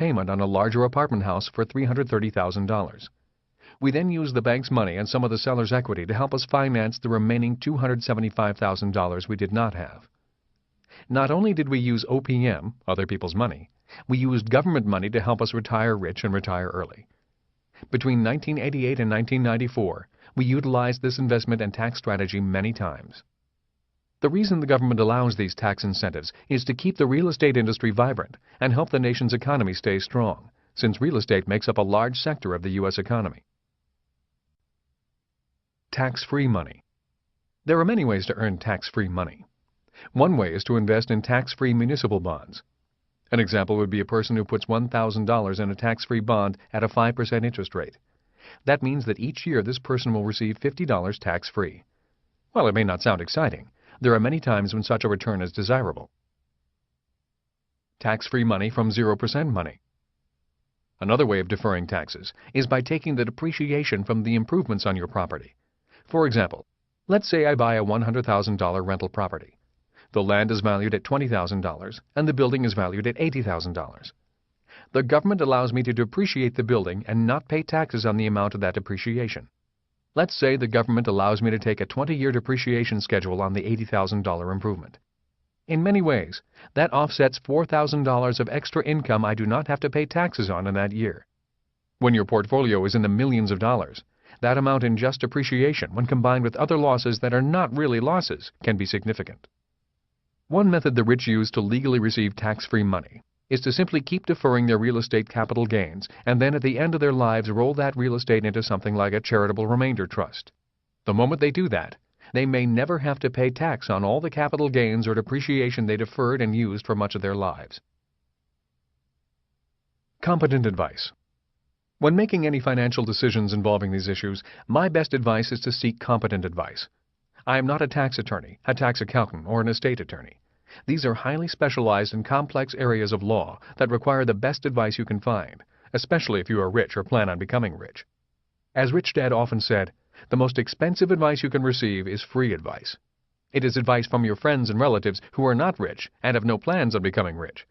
payment on a larger apartment house for $330,000. We then used the bank's money and some of the seller's equity to help us finance the remaining $275,000 we did not have. Not only did we use OPM, other people's money, we used government money to help us retire rich and retire early. Between 1988 and 1994, we utilized this investment and tax strategy many times. The reason the government allows these tax incentives is to keep the real estate industry vibrant and help the nation's economy stay strong, since real estate makes up a large sector of the U.S. economy. Tax-free money. There are many ways to earn tax-free money. One way is to invest in tax-free municipal bonds. An example would be a person who puts $1,000 in a tax-free bond at a 5% interest rate. That means that each year this person will receive $50 tax-free. While it may not sound exciting, there are many times when such a return is desirable. Tax-free money from 0% money. Another way of deferring taxes is by taking the depreciation from the improvements on your property. For example, let's say I buy a $100,000 rental property. The land is valued at $20,000 and the building is valued at $80,000. The government allows me to depreciate the building and not pay taxes on the amount of that depreciation. Let's say the government allows me to take a 20-year depreciation schedule on the $80,000 improvement. In many ways, that offsets $4,000 of extra income I do not have to pay taxes on in that year. When your portfolio is in the millions of dollars, that amount in just depreciation, when combined with other losses that are not really losses, can be significant. One method the rich use to legally receive tax-free money is to simply keep deferring their real estate capital gains and then at the end of their lives roll that real estate into something like a charitable remainder trust. The moment they do that, they may never have to pay tax on all the capital gains or depreciation they deferred and used for much of their lives. Competent advice. When making any financial decisions involving these issues, my best advice is to seek competent advice. I am not a tax attorney, a tax accountant, or an estate attorney. These are highly specialized and complex areas of law that require the best advice you can find, especially if you are rich or plan on becoming rich. As Rich Dad often said, the most expensive advice you can receive is free advice. It is advice from your friends and relatives who are not rich and have no plans on becoming rich.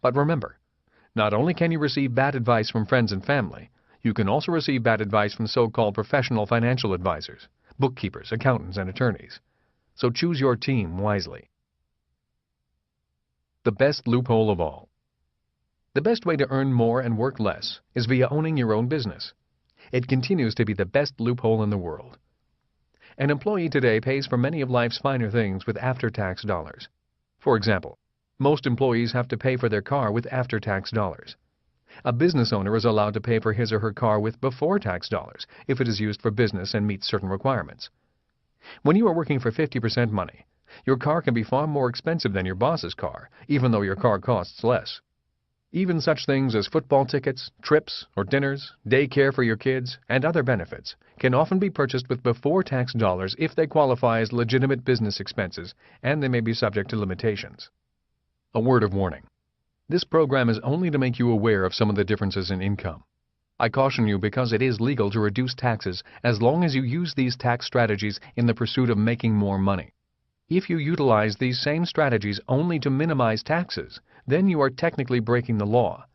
But remember, not only can you receive bad advice from friends and family, you can also receive bad advice from so-called professional financial advisors, bookkeepers, accountants, and attorneys. So choose your team wisely. The best loophole of all. The best way to earn more and work less is via owning your own business. It continues to be the best loophole in the world. An employee today pays for many of life's finer things with after-tax dollars. For example, most employees have to pay for their car with after-tax dollars. A business owner is allowed to pay for his or her car with before-tax dollars if it is used for business and meets certain requirements. When you are working for 50% money, your car can be far more expensive than your boss's car, even though your car costs less. Even such things as football tickets, trips or dinners, daycare for your kids, and other benefits can often be purchased with before-tax dollars if they qualify as legitimate business expenses, and they may be subject to limitations. A word of warning. This program is only to make you aware of some of the differences in income. I caution you because it is legal to reduce taxes as long as you use these tax strategies in the pursuit of making more money. If you utilize these same strategies only to minimize taxes, then you are technically breaking the law.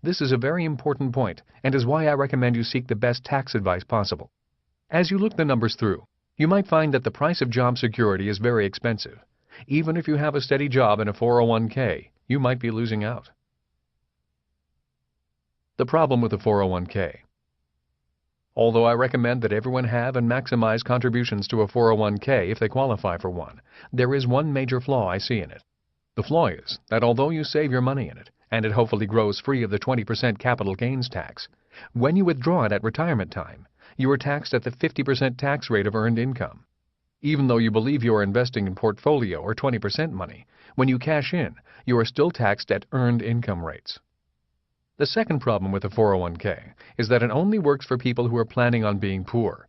This is a very important point and is why I recommend you seek the best tax advice possible. As you look the numbers through, you might find that the price of job security is very expensive. Even if you have a steady job and a 401k, you might be losing out. The problem with the 401k. Although I recommend that everyone have and maximize contributions to a 401k if they qualify for one, there is one major flaw I see in it. The flaw is that although you save your money in it, and it hopefully grows free of the 20% capital gains tax, when you withdraw it at retirement time, you are taxed at the 50% tax rate of earned income. Even though you believe you are investing in portfolio or 20% money, when you cash in, you are still taxed at earned income rates. The second problem with the 401k is that it only works for people who are planning on being poor.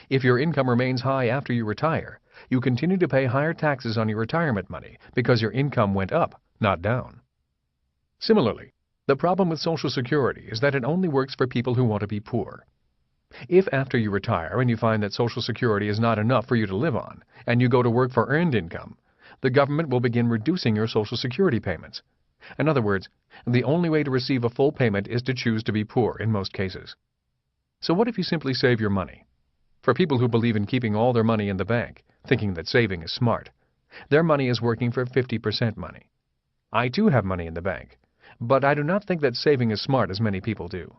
If your income remains high after you retire, you continue to pay higher taxes on your retirement money because your income went up, not down. Similarly, the problem with Social Security is that it only works for people who want to be poor. If after you retire and you find that Social Security is not enough for you to live on, and you go to work for earned income, the government will begin reducing your Social Security payments. In other words, the only way to receive a full payment is to choose to be poor in most cases. So what if you simply save your money? For people who believe in keeping all their money in the bank, thinking that saving is smart, their money is working for 50% money. I too have money in the bank, but I do not think that saving is smart as many people do.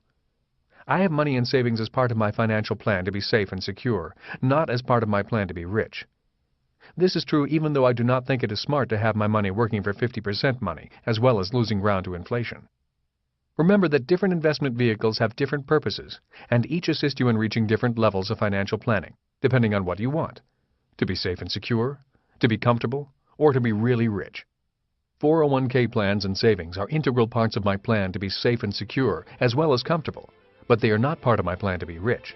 I have money in savings as part of my financial plan to be safe and secure, not as part of my plan to be rich. This is true even though I do not think it is smart to have my money working for 50% money, as well as losing ground to inflation. Remember that different investment vehicles have different purposes, and each assist you in reaching different levels of financial planning, depending on what you want: to be safe and secure, to be comfortable, or to be really rich. 401k plans and savings are integral parts of my plan to be safe and secure, as well as comfortable, but they are not part of my plan to be rich.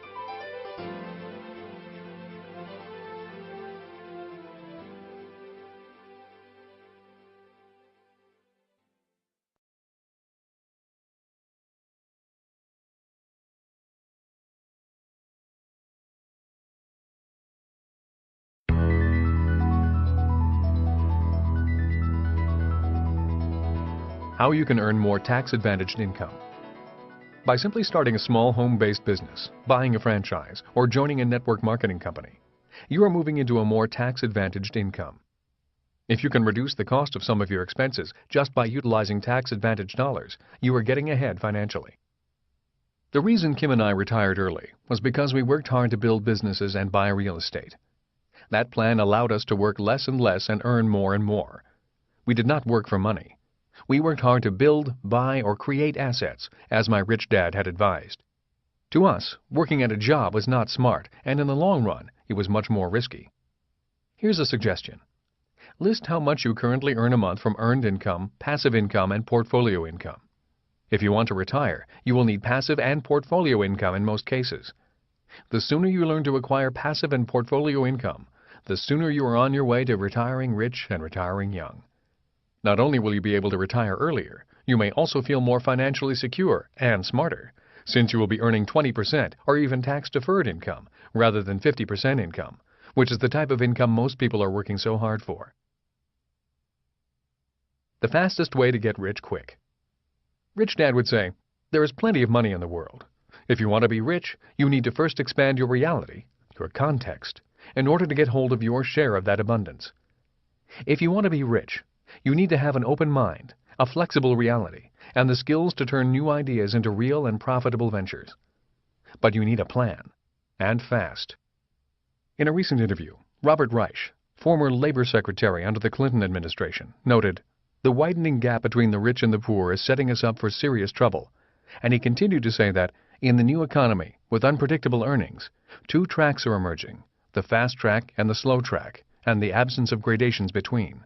How you can earn more tax-advantaged income. By simply starting a small home-based business, buying a franchise, or joining a network marketing company, you are moving into a more tax-advantaged income. If you can reduce the cost of some of your expenses just by utilizing tax-advantaged dollars, you are getting ahead financially. The reason Kim and I retired early was because we worked hard to build businesses and buy real estate. That plan allowed us to work less and less and earn more and more. We did not work for money. We worked hard to build, buy, or create assets, as my rich dad had advised. To us, working at a job was not smart, and in the long run, it was much more risky. Here's a suggestion. List how much you currently earn a month from earned income, passive income, and portfolio income. If you want to retire, you will need passive and portfolio income in most cases. The sooner you learn to acquire passive and portfolio income, the sooner you are on your way to retiring rich and retiring young. Not only will you be able to retire earlier, you may also feel more financially secure and smarter, since you will be earning 20% or even tax-deferred income rather than 50% income, which is the type of income most people are working so hard for. The fastest way to get rich quick. Rich Dad would say, there is plenty of money in the world. If you want to be rich, you need to first expand your reality, your context, in order to get hold of your share of that abundance. If you want to be rich, you need to have an open mind, a flexible reality, and the skills to turn new ideas into real and profitable ventures. But you need a plan, and fast. In a recent interview, Robert Reich, former Labor Secretary under the Clinton administration, noted, "The widening gap between the rich and the poor is setting us up for serious trouble," and he continued to say that, in the new economy, with unpredictable earnings, two tracks are emerging, the fast track and the slow track, and the absence of gradations between.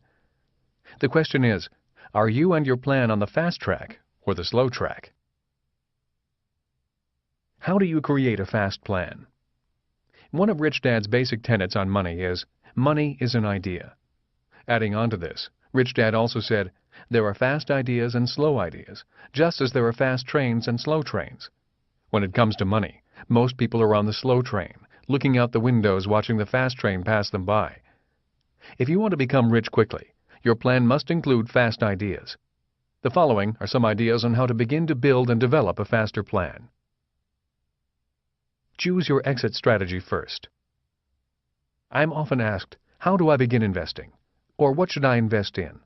The question is, are you and your plan on the fast track or the slow track? How do you create a fast plan? One of Rich Dad's basic tenets on money is an idea. Adding on to this, Rich Dad also said, there are fast ideas and slow ideas, just as there are fast trains and slow trains. When it comes to money, most people are on the slow train, looking out the windows watching the fast train pass them by. If you want to become rich quickly, your plan must include fast ideas. The following are some ideas on how to begin to build and develop a faster plan. Choose your exit strategy first. I'm often asked, how do I begin investing? Or what should I invest in?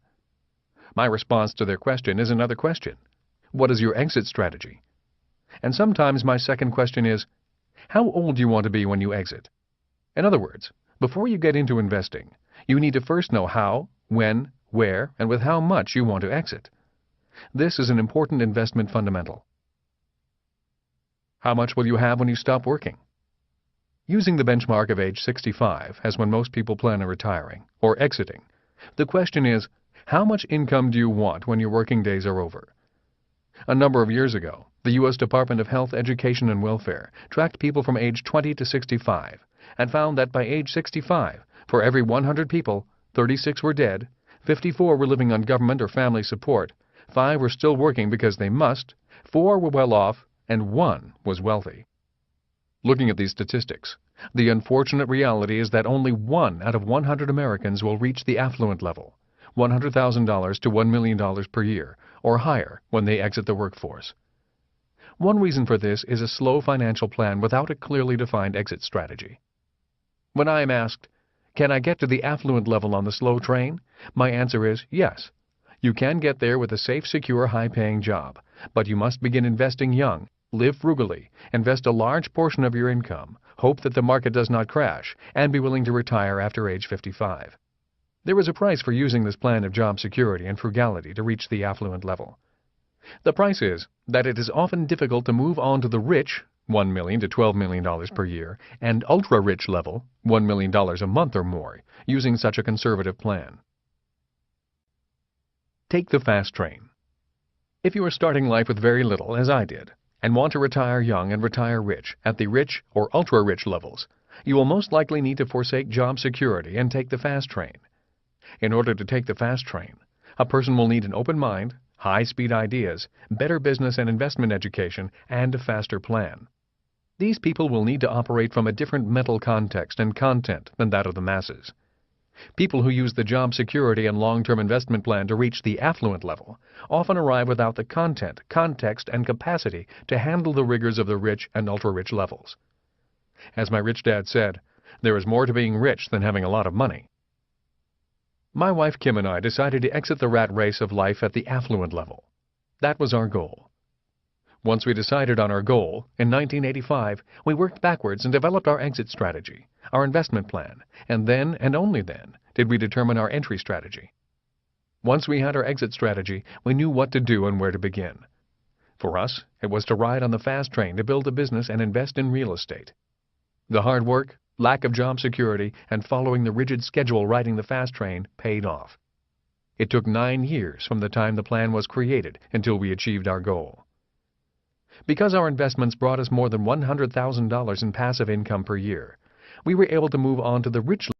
My response to their question is another question. What is your exit strategy? And sometimes my second question is, how old do you want to be when you exit? In other words, before you get into investing, you need to first know how, when, where, and with how much you want to exit. This is an important investment fundamental. How much will you have when you stop working? Using the benchmark of age 65 as when most people plan on retiring or exiting, the question is, how much income do you want when your working days are over? A number of years ago, the U.S. Department of Health, Education, and Welfare tracked people from age 20 to 65 and found that by age 65, for every 100 people, 36 were dead, 54 were living on government or family support, 5 were still working because they must, 4 were well off, and 1 was wealthy. Looking at these statistics, the unfortunate reality is that only 1 out of 100 Americans will reach the affluent level, $100,000 to $1 million per year, or higher when they exit the workforce. One reason for this is a slow financial plan without a clearly defined exit strategy. When I am asked, "Can I get to the affluent level on the slow train?" my answer is yes. You can get there with a safe, secure, high-paying job, but you must begin investing young, live frugally, invest a large portion of your income, hope that the market does not crash, and be willing to retire after age 55. There is a price for using this plan of job security and frugality to reach the affluent level. The price is that it is often difficult to move on to the rich, $1 million to $12 million per year, and ultra-rich level, $1 million a month or more, using such a conservative plan. Take the fast train. If you are starting life with very little, as I did, and want to retire young and retire rich at the rich or ultra-rich levels, you will most likely need to forsake job security and take the fast train. In order to take the fast train, a person will need an open mind, high-speed ideas, better business and investment education, and a faster plan. These people will need to operate from a different mental context and content than that of the masses. People who use the job security and long-term investment plan to reach the affluent level often arrive without the content, context, and capacity to handle the rigors of the rich and ultra-rich levels. As my rich dad said, there is more to being rich than having a lot of money. My wife Kim and I decided to exit the rat race of life at the affluent level. That was our goal. Once we decided on our goal, in 1985, we worked backwards and developed our exit strategy, our investment plan, and then, and only then, did we determine our entry strategy. Once we had our exit strategy, we knew what to do and where to begin. For us, it was to ride on the fast train to build a business and invest in real estate. The hard work, lack of job security, and following the rigid schedule riding the fast train paid off. It took 9 years from the time the plan was created until we achieved our goal. Because our investments brought us more than $100,000 in passive income per year, we were able to move on to the rich